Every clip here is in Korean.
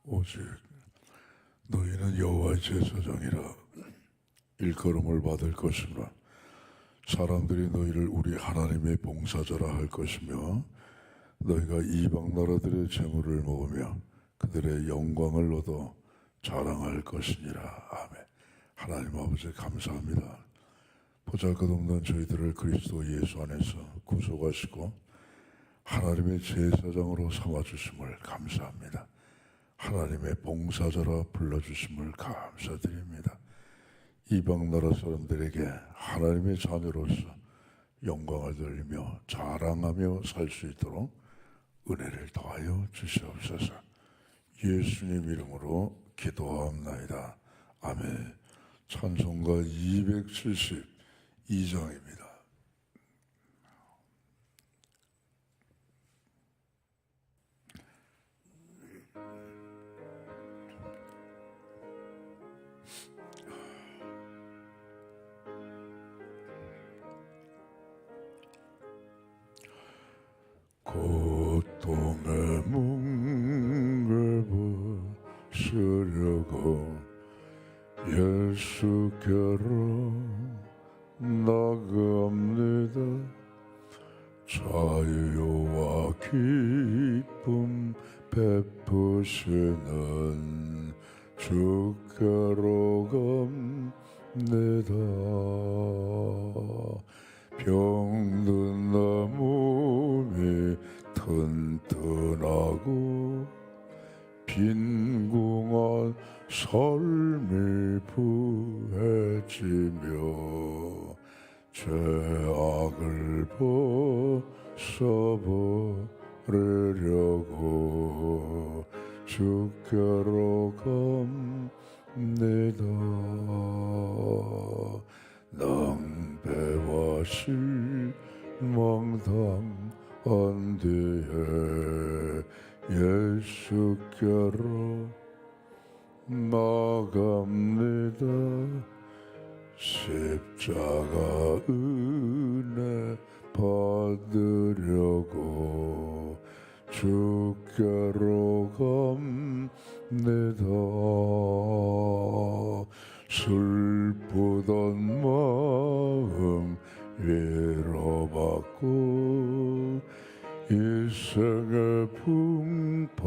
오직 너희는 여호와의 제사장이라 일컬음을 받을 것이므로 사람들이 너희를 우리 하나님의 봉사자라 할 것이며 너희가 이방 나라들의 재물을 먹으며 그들의 영광을 얻어 자랑할 것이니라. 아멘. 하나님 아버지 감사합니다. 보잘것없는 저희들을 그리스도 예수 안에서 구속하시고 하나님의 제사장으로 삼아주심을 감사합니다. 하나님의 봉사자라 불러주심을 감사드립니다. 이방 나라 사람들에게 하나님의 자녀로서 영광을 돌리며 자랑하며 살 수 있도록 은혜를 더하여 주시옵소서. 예수님 이름으로 기도하옵나이다. 아멘. 찬송가 272장입니다. 고통의 뭉을 부수려고 예수께로 나갑니다. 자유와 기쁨 베푸시는 주께로 갑니다. 병든 나 몸이 튼튼하고 빈궁한 삶이 부해지며 죄악을 벗어버리려고 주께로 갑니다. 낭배와 실망 당한 뒤에 예수께로 나갑니다. 십자가 은혜 받으려고 주께로 갑니다. 슬프던 마음 위로받고 일생의 풍파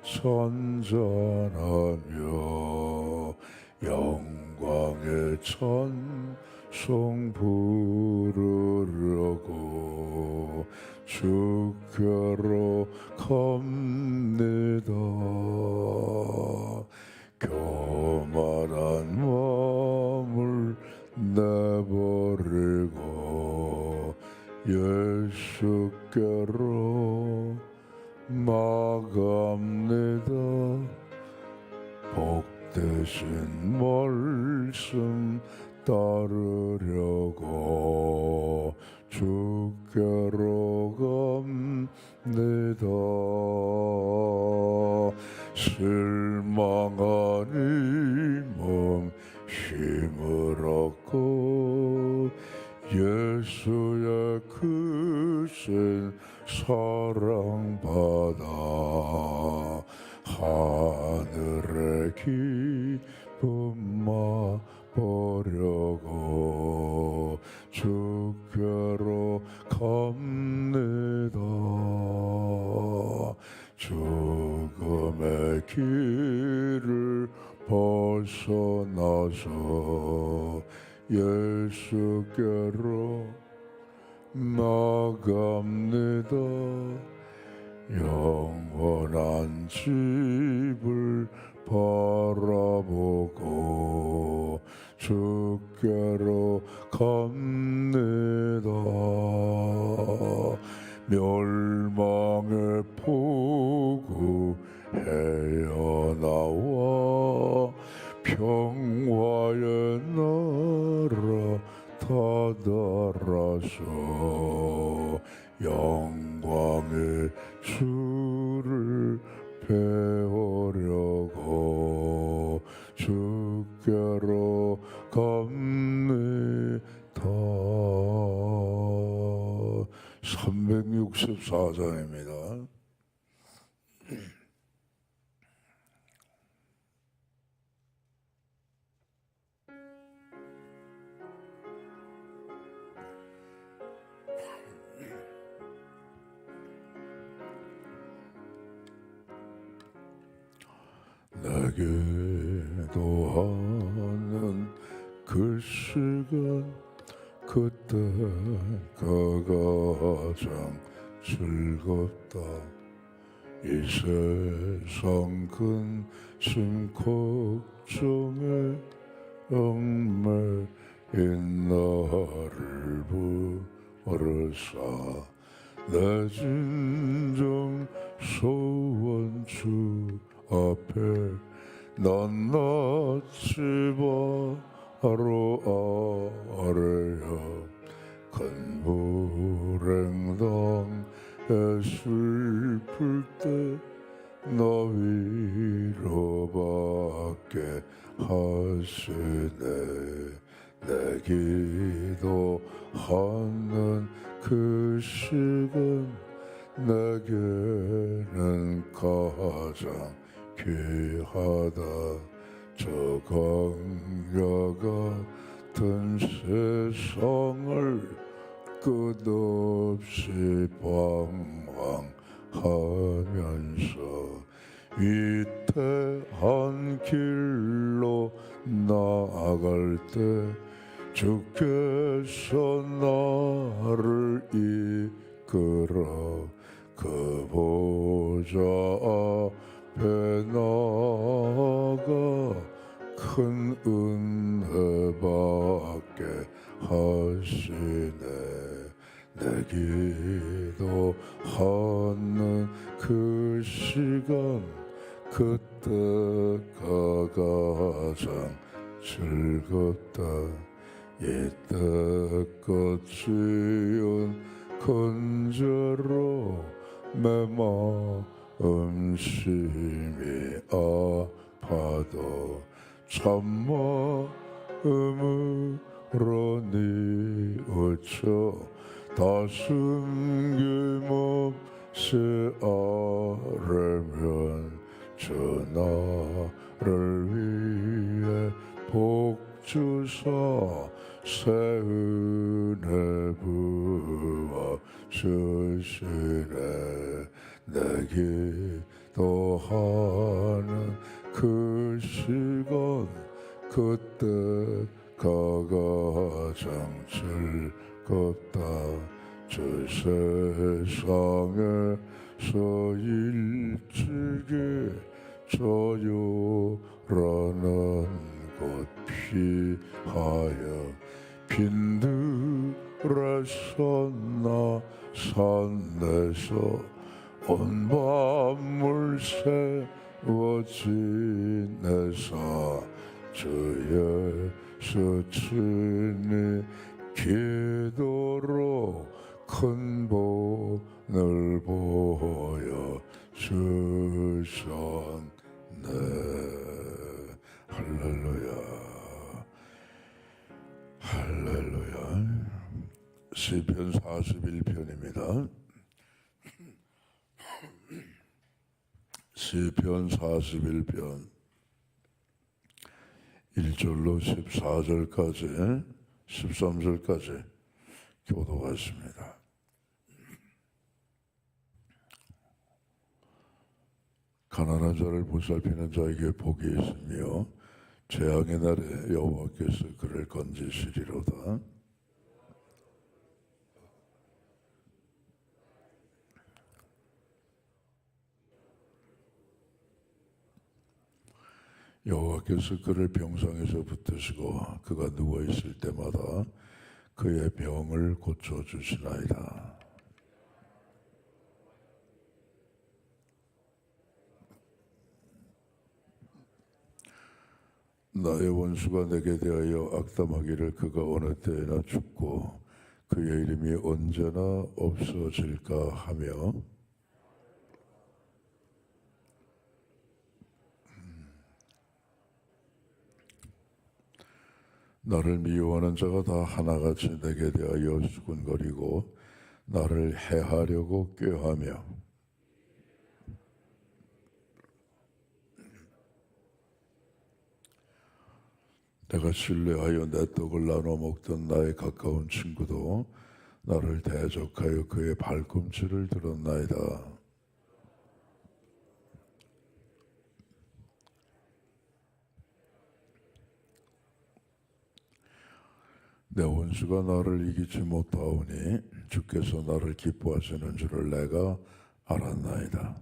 선전하며 영광의 찬송 부르려고 주께로 갑니다. 교만한 마음을 내버리고 예수께로 나갑니다. 복되신 말씀 따르려고 주께로 갑니다. 실망한 이 몸 힘을 얻고 예수의 크신 사랑받아 하늘의 기쁨 맛보려고 주께로 갑니다. 죽음의 길을 벗어나서 예수께로 나갑니다. 영원한 집을 바라보고 주께로 갑니다. 멸망의 폭우 헤어나와 평화의 나라 다다라서 영광의 주를 배우려고 주께로 갑니다. 364장입니다. 내게도 하는 그 시간 그때가 가장 즐겁다. 이 세상 근심 걱정에 얽매인 나를 부르사 내 진정 소원 주 앞에 낱낱이 바로 아래야 큰 불행당에 슬플 때 나 위로받게 하시네. 내 기도하는 그 시간 내게는 가장 귀하다. 저 강야 같은 세상을 끝없이 방황하면서 위태한 길로 나아갈 때 주께서 나를 이끌어 그 보좌 앞에 나아가 큰 은혜 받게 하시네. 내 기도하는 그 시간 그때가 가장 즐겁다. 이때껏 지은 건재로 내 마음 심히 아파도 참마음으로 뉘우쳐 다슴 김없이 아뢰면 주 나를 위해 복 주사 새 은혜 부어 주시네. 내 기도하는 그 시간 그때가 가장 즐겁다. 저 세상에서 일찍이 저요라는 곳 피하여 빈들에서 나 산에서 온 밤을 세워 지내사 주 예수 친히 기도로 큰 본을 보여 주셨네. 할렐루야, 할렐루야. 시편 41편입니다. 시편 41편 1절로 14절까지 13절까지 교도하십니다. 가난한 자를 보살피는 자에게 복이 있으며 재앙의 날에 여호와께서 그를 건지시리로다. 여호와께서 그를 병상에서 붙드시고 그가 누워있을 때마다 그의 병을 고쳐주시나이다. 나의 원수가 내게 대하여 악담하기를 그가 어느 때나 죽고 그의 이름이 언제나 없어질까 하며 나를 미워하는 자가 다 하나같이 내게 대하여 수군거리고 나를 해하려고 꾀하며 내가 신뢰하여 내 떡을 나눠 먹던 나의 가까운 친구도 나를 대적하여 그의 발꿈치를 들었나이다. 내 원수가 나를 이기지 못하오니 주께서 나를 기뻐하시는 줄을 내가 알았나이다.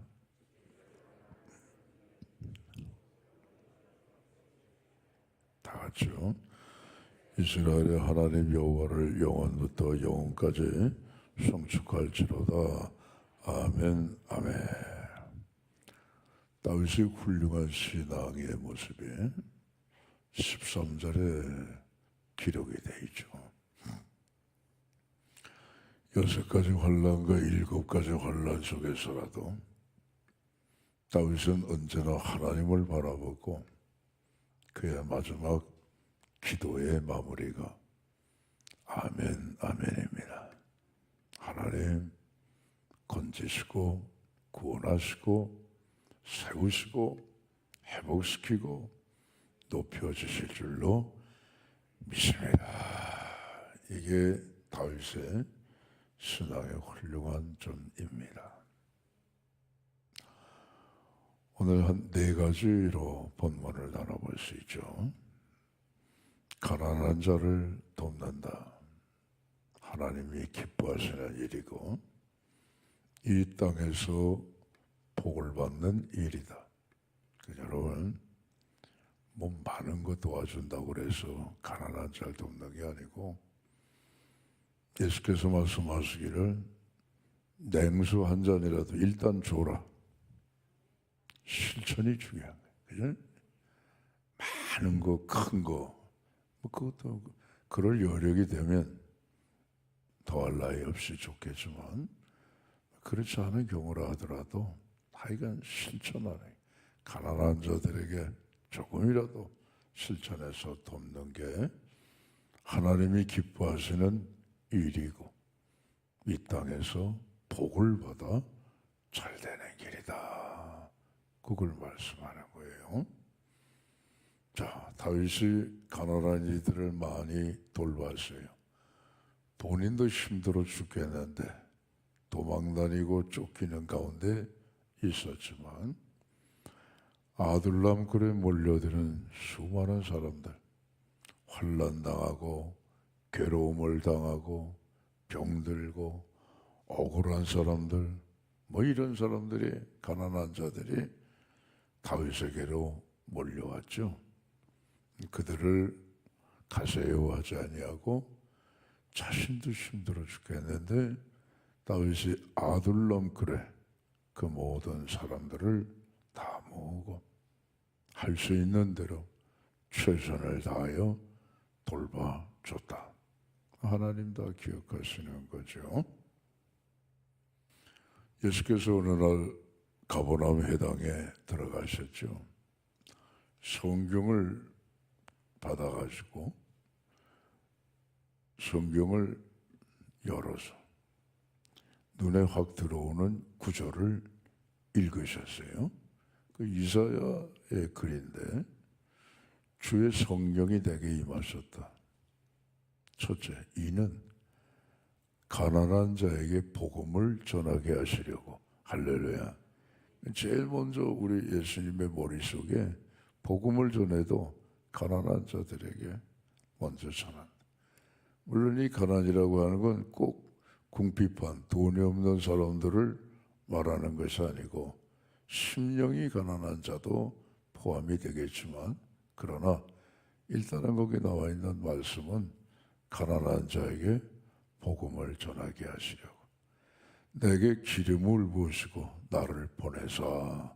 다 같이요. 이스라엘의 하나님 여호와를 영원부터 영원까지 성축할지로다. 아멘. 아멘. 다윗의 훌륭한 신앙의 모습이 13절에 기록이 되어 있죠. 6가지 환난과 7가지 환난 속에서라도 다윗은 언제나 하나님을 바라보고 그의 마지막 기도의 마무리가 아멘, 아멘입니다. 하나님 건지시고 구원하시고 세우시고 회복시키고 높여주실 줄로 믿습니다. 이게 다윗의 신앙의 훌륭한 점입니다. 오늘 한 4가지로 본문을 나눠볼 수 있죠. 가난한 자를 돕는다. 하나님이 기뻐하시는 일이고 이 땅에서 복을 받는 일이다. 여러분, 뭐 많은 거 도와준다고 그래서 가난한 자를 돕는 게 아니고 예수께서 말씀하시기를 냉수 한 잔이라도 일단 줘라. 실천이 중요한 거예요. 그죠? 많은 거, 큰 거, 뭐 그것도 그럴 여력이 되면 더할 나위 없이 좋겠지만 그렇지 않은 경우라 하더라도 하여간 실천하는 가난한 자들에게 조금이라도 실천해서 돕는 게 하나님이 기뻐하시는 일이고 이 땅에서 복을 받아 잘 되는 길이다. 그걸 말씀하는 거예요. 자, 다윗이 가난한 이들을 많이 돌봤어요. 본인도 힘들어 죽겠는데 도망다니고 쫓기는 가운데 있었지만 아둘람 굴에 몰려드는 수많은 사람들, 환난당하고 괴로움을 당하고 병들고 억울한 사람들, 뭐 이런 사람들이, 가난한 자들이 다윗에게로 몰려왔죠. 그들을 가세요하지 아니하고 자신도 힘들어 죽겠는데 다윗이 아둘람 굴에 그 모든 사람들을 다 모으고 할 수 있는 대로 최선을 다하여 돌봐줬다. 하나님 다 기억하시는 거죠. 예수께서 어느 날 가버나움 회당에 들어가셨죠. 성경을 받아가지고 성경을 열어서 눈에 확 들어오는 구절을 읽으셨어요. 그 이사야의 글인데 주의 성령이 내게 임하셨다. 첫째, 이는 가난한 자에게 복음을 전하게 하시려고. 할렐루야. 제일 먼저 우리 예수님의 머릿속에 복음을 전해도 가난한 자들에게 먼저 전한다. 물론 이 가난이라고 하는 건 꼭 궁핍한 돈이 없는 사람들을 말하는 것이 아니고 심령이 가난한 자도 포함이 되겠지만 그러나 일단은 거기 나와 있는 말씀은 가난한 자에게 복음을 전하게 하시려고. 내게 기름을 부으시고 나를 보내사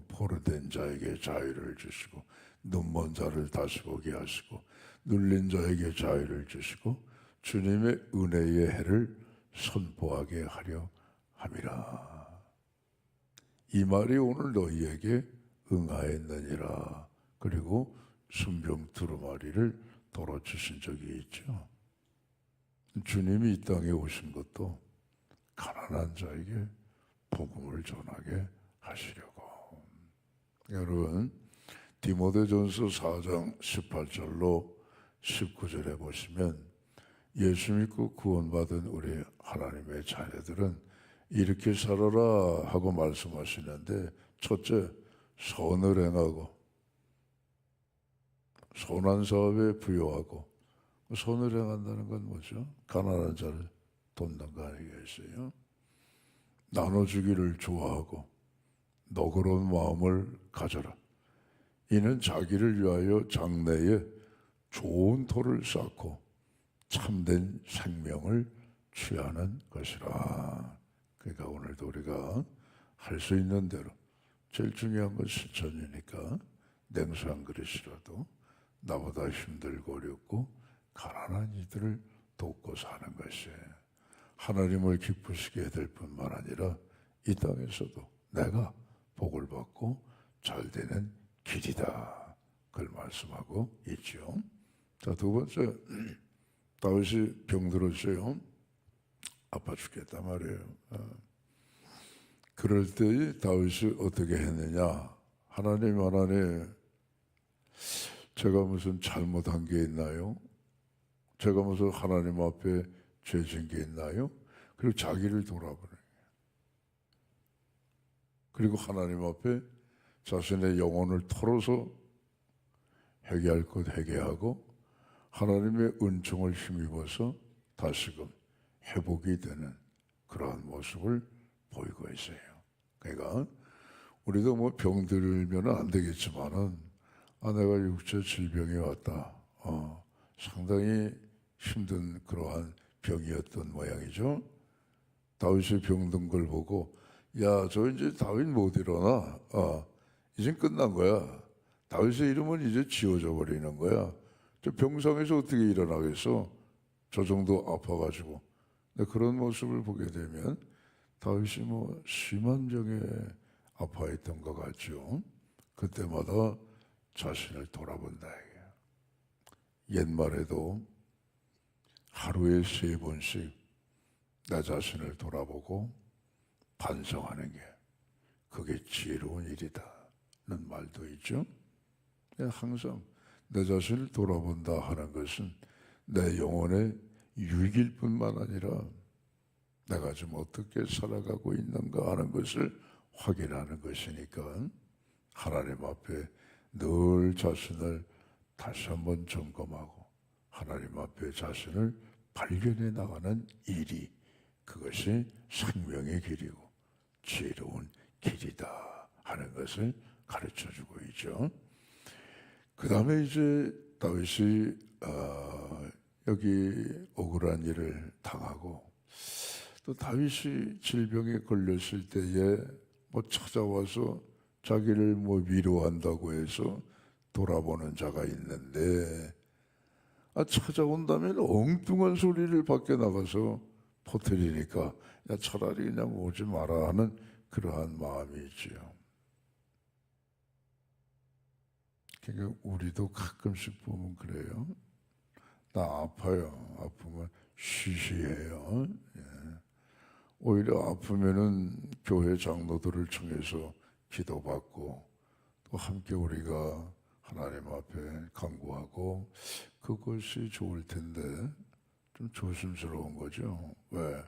포로된 자에게 자유를 주시고 눈먼 자를 다시 보게 하시고 눌린 자에게 자유를 주시고 주님의 은혜의 해를 선포하게 하려 함이라. 이 말이 오늘 너희에게 응하였느니라. 그리고 순병 두루마리를 덜어주신 적이 있죠. 주님이 이 땅에 오신 것도 가난한 자에게 복음을 전하게 하시려고. 여러분, 디모데전서 4장 18절로 19절에 보시면 예수 믿고 구원받은 우리 하나님의 자녀들은 이렇게 살아라 하고 말씀하시는데, 첫째, 선을 행하고 선한 사업에 부여하고 선을 행한다는 건 뭐죠? 가난한 자를 돕는 거 아니겠어요? 나눠주기를 좋아하고 너그러운 마음을 가져라. 이는 자기를 위하여 장래에 좋은 토를 쌓고 참된 생명을 취하는 것이라. 그러니까 오늘도 우리가 할 수 있는 대로, 제일 중요한 건 실천이니까 냉수 한 그릇이라도 나보다 힘들고 어렵고 가난한 이들을 돕고 사는 것이 하나님을 기쁘시게 될 뿐만 아니라 이 땅에서도 내가 복을 받고 잘 되는 길이다. 그걸 말씀하고 있죠. 자, 두 번째, 다윗이 병들었어요. 아파 죽겠단 말이에요. 그럴 때 다윗이 어떻게 했느냐? 하나님, 제가 무슨 잘못한 게 있나요? 제가 무슨 하나님 앞에 죄진 게 있나요? 그리고 자기를 돌아보는. 그리고 하나님 앞에 자신의 영혼을 털어서 회개할 것 회개하고 하나님의 은총을 힘입어서 다시금 회복이 되는 그러한 모습을 보이고 있어요. 그러니까 우리도 뭐 병들면 안 되겠지만은 내가 육체 질병이 왔다. 상당히 힘든 그러한 병이었던 모양이죠. 다윗이 병든 걸 보고 야, 저 이제 다윗 못 일어나. 이제 끝난 거야. 다윗의 이름은 이제 지워져 버리는 거야. 저 병상에서 어떻게 일어나겠어? 저 정도 아파가지고. 근데 그런 모습을 보게 되면 다윗이 뭐 심한 병에 아파했던 것 같죠. 그때마다 자신을 돌아본다. 옛말에도 하루에 3번씩 나 자신을 돌아보고 반성하는 게 그게 지혜로운 일이다는 말도 있죠. 항상 내 자신을 돌아본다 하는 것은 내 영혼의 유익일 뿐만 아니라 내가 좀 어떻게 살아가고 있는가 하는 것을 확인하는 것이니까 하나님 앞에 늘 자신을 다시 한번 점검하고 하나님 앞에 자신을 발견해 나가는 일이 그것이 생명의 길이고 지혜로운 길이다 하는 것을 가르쳐주고 있죠. 그 다음에 이제 다윗이 여기 억울한 일을 당하고 또 다윗이 질병에 걸렸을 때에 뭐 찾아와서 자기를 뭐 위로한다고 해서 돌아보는 자가 있는데 찾아온다면 엉뚱한 소리를 밖에 나가서 퍼뜨리니까 야, 차라리 그냥 오지 마라 하는 그러한 마음이 있지요. 그러니까 우리도 가끔씩 보면 그래요. 나 아파요. 아프면 쉬쉬해요. 예. 오히려 아프면은 교회 장로들을 청해서 기도받고 또 함께 우리가 하나님 앞에 간구하고 그것이 좋을 텐데 좀 조심스러운 거죠. 왜?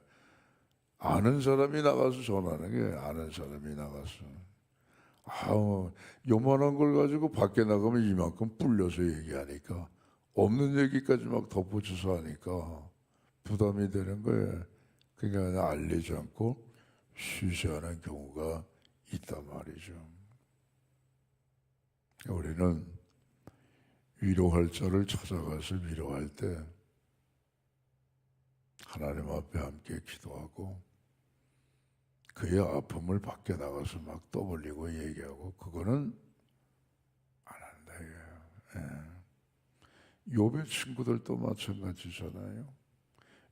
아는 사람이 나가서 전하는 게 아는 사람이 나가서 요만한 걸 가지고 밖에 나가면 이만큼 불려서 얘기하니까 없는 얘기까지 막 덧붙여서 하니까 부담이 되는 거예요. 그러니까 알리지 않고 쉬쉬하는 경우가 있단 말이죠. 우리는 위로할 자를 찾아가서 위로할 때 하나님 앞에 함께 기도하고 그의 아픔을 밖에 나가서 막 떠벌리고 얘기하고 그거는 안 한다. 예. 욥의 친구들도 마찬가지잖아요.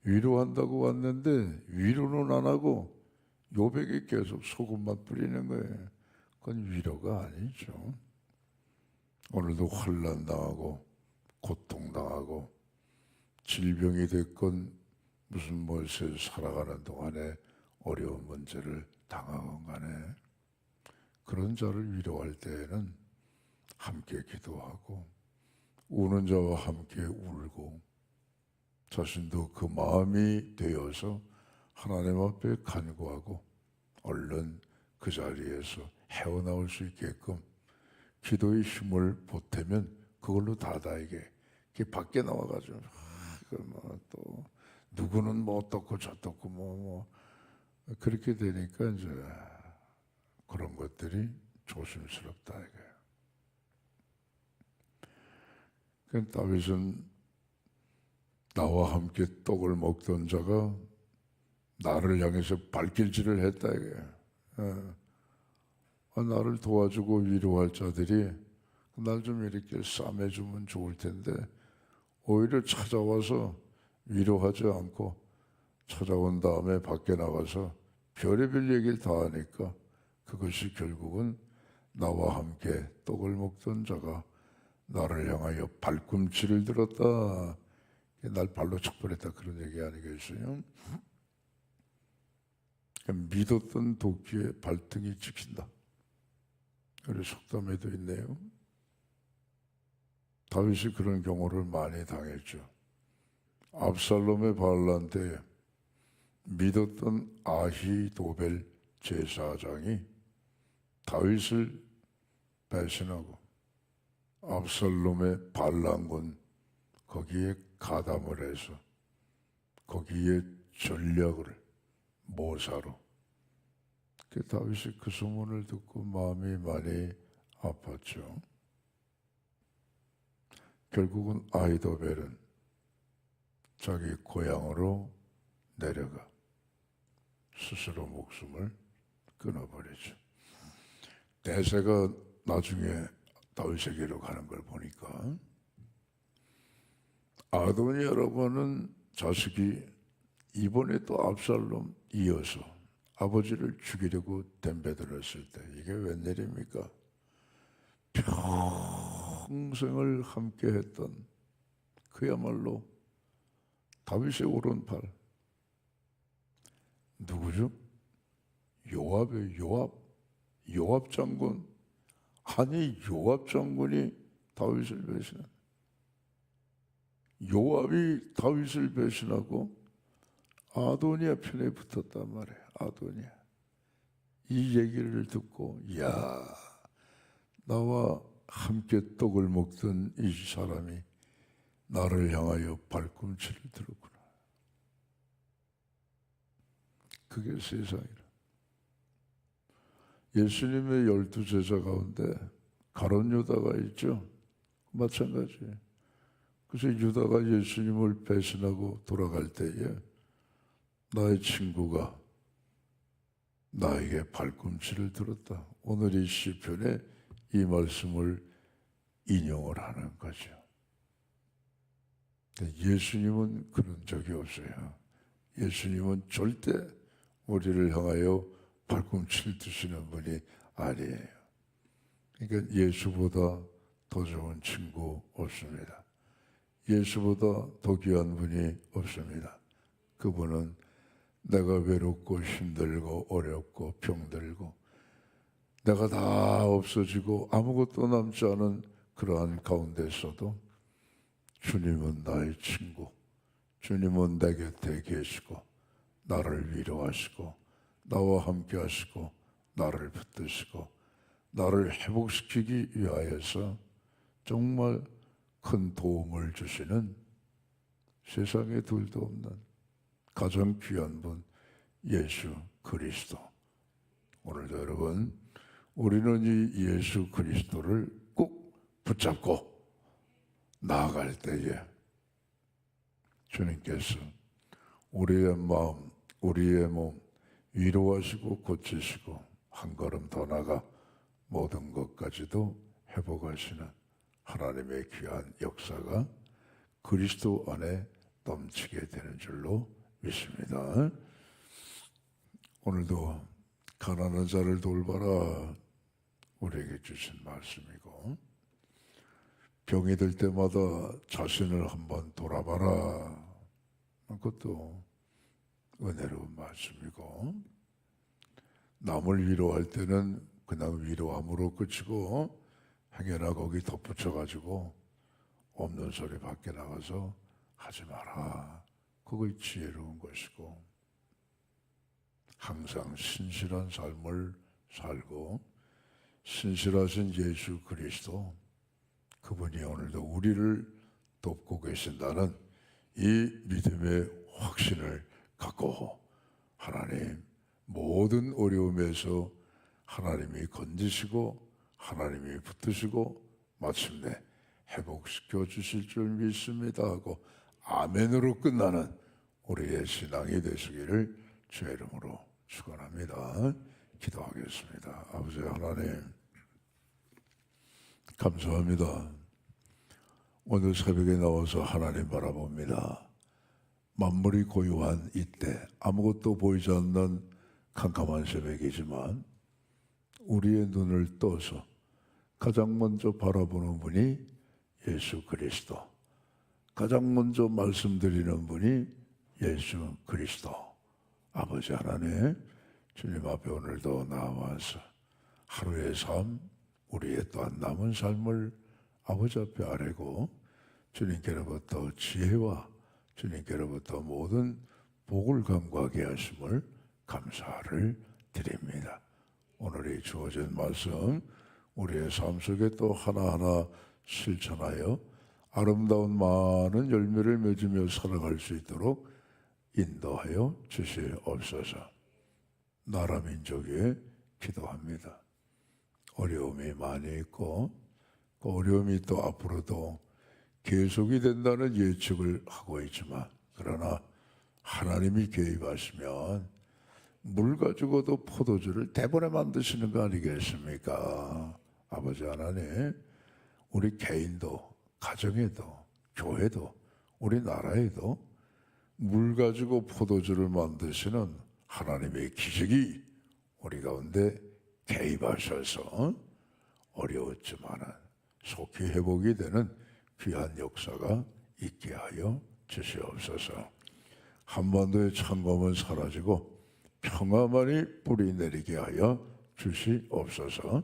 위로한다고 왔는데 위로는 안 하고 욥에게 계속 소금만 뿌리는 거예요. 그건 위로가 아니죠. 오늘도 환난 당하고 고통 당하고 질병이 됐건 무슨 무엇을 살아가는 동안에 어려운 문제를 당하건 간에 그런 자를 위로할 때에는 함께 기도하고 우는 자와 함께 울고 자신도 그 마음이 되어서 하나님 앞에 간구하고 얼른 그 자리에서 헤어나올 수 있게끔 기도의 힘을 보태면 그걸로 다다에게 밖에 나와가지고 또 누구는 뭐 어떻고 저떻고 뭐 그렇게 되니까 이제 그런 것들이 조심스럽다 이거예요. 그 다윗은 나와 함께 떡을 먹던 자가 나를 향해서 발길질을 했다 이거예요. 나를 도와주고 위로할 자들이 날 좀 이렇게 싸매주면 좋을 텐데 오히려 찾아와서 위로하지 않고 찾아온 다음에 밖에 나가서 별의별 얘기를 다 하니까 그것이 결국은 나와 함께 떡을 먹던 자가 나를 향하여 발꿈치를 들었다. 날 발로 척벌했다 그런 얘기 아니겠어요? 믿었던 도끼에 발등이 찍힌다. 우리 속담에도 있네요. 다윗이 그런 경우를 많이 당했죠. 압살롬의 반란 때 믿었던 아히도벨 제사장이 다윗을 배신하고 압살롬의 반란군 거기에 가담을 해서 거기에 전략을 모사로 다윗이 그 소문을 듣고 마음이 많이 아팠죠. 결국은 아히도벨은 자기 고향으로 내려가 스스로 목숨을 끊어버리죠. 대세가 나중에 다윗에게로 가는 걸 보니까 아도니아라고 하는 자식이 이번에 또 압살롬 이어서 아버지를 죽이려고 덤벼들었을 때 이게 웬일입니까? 평생을 함께했던 그야말로 다윗의 오른팔 누구죠? 요압의 요압 장군. 아니 요압 장군이 다윗을 배신한 요압이 다윗을 배신하고 아도니아 편에 붙었단 말이에요. 아도니아. 이 얘기를 듣고 야 나와 함께 떡을 먹던 이 사람이 나를 향하여 발꿈치를 들었구나. 그게 세상이라. 예수님의 12제자 가운데 가룟 유다가 있죠. 마찬가지예요. 그래서 유다가 예수님을 배신하고 돌아갈 때에 나의 친구가 나에게 발꿈치를 들었다. 오늘 이 시편에 이 말씀을 인용을 하는 거죠. 예수님은 그런 적이 없어요. 예수님은 절대 우리를 향하여 발꿈치를 드시는 분이 아니에요. 그러니까 예수보다 더 좋은 친구 없습니다. 예수보다 더 귀한 분이 없습니다. 그분은 내가 외롭고 힘들고 어렵고 병들고 내가 다 없어지고 아무것도 남지 않은 그러한 가운데서도 주님은 나의 친구, 주님은 내 곁에 계시고 나를 위로하시고 나와 함께 하시고 나를 붙드시고 나를 회복시키기 위하여서 정말 큰 도움을 주시는 세상에 둘도 없는 가장 귀한 분 예수 그리스도. 오늘도 여러분 우리는 이 예수 그리스도를 꼭 붙잡고 나아갈 때에 주님께서 우리의 마음, 우리의 몸 위로하시고 고치시고 한 걸음 더 나가 모든 것까지도 회복하시는 하나님의 귀한 역사가 그리스도 안에 넘치게 되는 줄로 믿습니다. 오늘도 가난한 자를 돌봐라 우리에게 주신 말씀이고 병이 들 때마다 자신을 한번 돌아봐라 그것도 은혜로운 말씀이고 남을 위로할 때는 그냥 위로함으로 그치고 행여나 거기 덧붙여가지고 없는 소리 밖에 나가서 하지 마라. 그거 지혜로운 것이고 항상 신실한 삶을 살고 신실하신 예수 그리스도 그분이 오늘도 우리를 돕고 계신다는 이 믿음의 확신을 갖고 하나님 모든 어려움에서 하나님이 건지시고 하나님이 붙드시고 마침내 회복시켜 주실 줄 믿습니다 하고 아멘으로 끝나는 우리의 신앙이 되시기를 주의 이름으로 축원합니다. 기도하겠습니다. 아버지 하나님 감사합니다. 오늘 새벽에 나와서 하나님 바라봅니다. 만물이 고요한 이때 아무것도 보이지 않는 캄캄한 새벽이지만 우리의 눈을 떠서 가장 먼저 바라보는 분이 예수 그리스도, 가장 먼저 말씀드리는 분이 예수 그리스도. 아버지 하나님 주님 앞에 오늘도 나와서 하루의 삶, 우리의 또한 남은 삶을 아버지 앞에 아뢰고 주님께로부터 지혜와 주님께로부터 모든 복을 간구하게 하심을 감사를 드립니다. 오늘이 주어진 말씀 우리의 삶 속에 또 하나하나 실천하여 아름다운 많은 열매를 맺으며 살아갈 수 있도록 인도하여 주시옵소서. 나라 민족에 기도합니다. 어려움이 많이 있고 그 어려움이 또 앞으로도 계속이 된다는 예측을 하고 있지만 그러나 하나님이 개입하시면 물 가지고도 포도주를 대번에 만드시는 거 아니겠습니까? 아버지 하나님 우리 개인도 가정에도 교회도 우리나라에도 물 가지고 포도주를 만드시는 하나님의 기적이 우리 가운데 개입하셔서 어려웠지만은 속히 회복이 되는 귀한 역사가 있게 하여 주시옵소서. 한반도의 창검은 사라지고 평화만이 뿌리 내리게 하여 주시옵소서.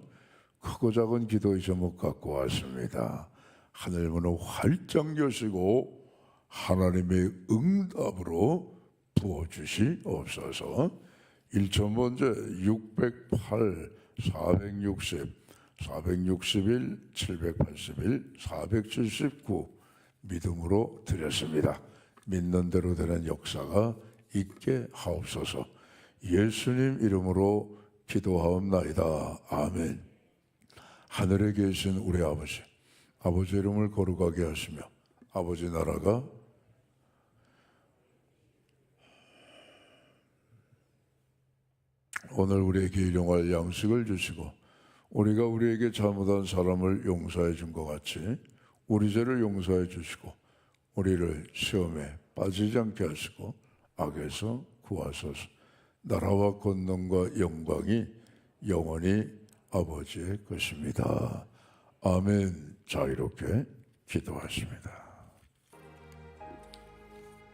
크고 작은 기도의 제목 갖고 왔습니다. 하늘문을 활짝 여시고 하나님의 응답으로 부어주시옵소서. 1천 번째 608, 460, 461, 781, 479 믿음으로 드렸습니다. 믿는 대로 되는 역사가 있게 하옵소서. 예수님 이름으로 기도하옵나이다. 아멘. 하늘에 계신 우리 아버지, 아버지 이름을 거룩하게 하시며 아버지 나라가 오늘 우리에게 일용할 양식을 주시고 우리가 우리에게 잘못한 사람을 용서해 준 것 같이 우리 죄를 용서해 주시고 우리를 시험에 빠지지 않게 하시고 악에서 구하소서. 나라와 권능과 영광이 영원히 아버지의 것입니다. 아멘. 자 이렇게 기도하십니다.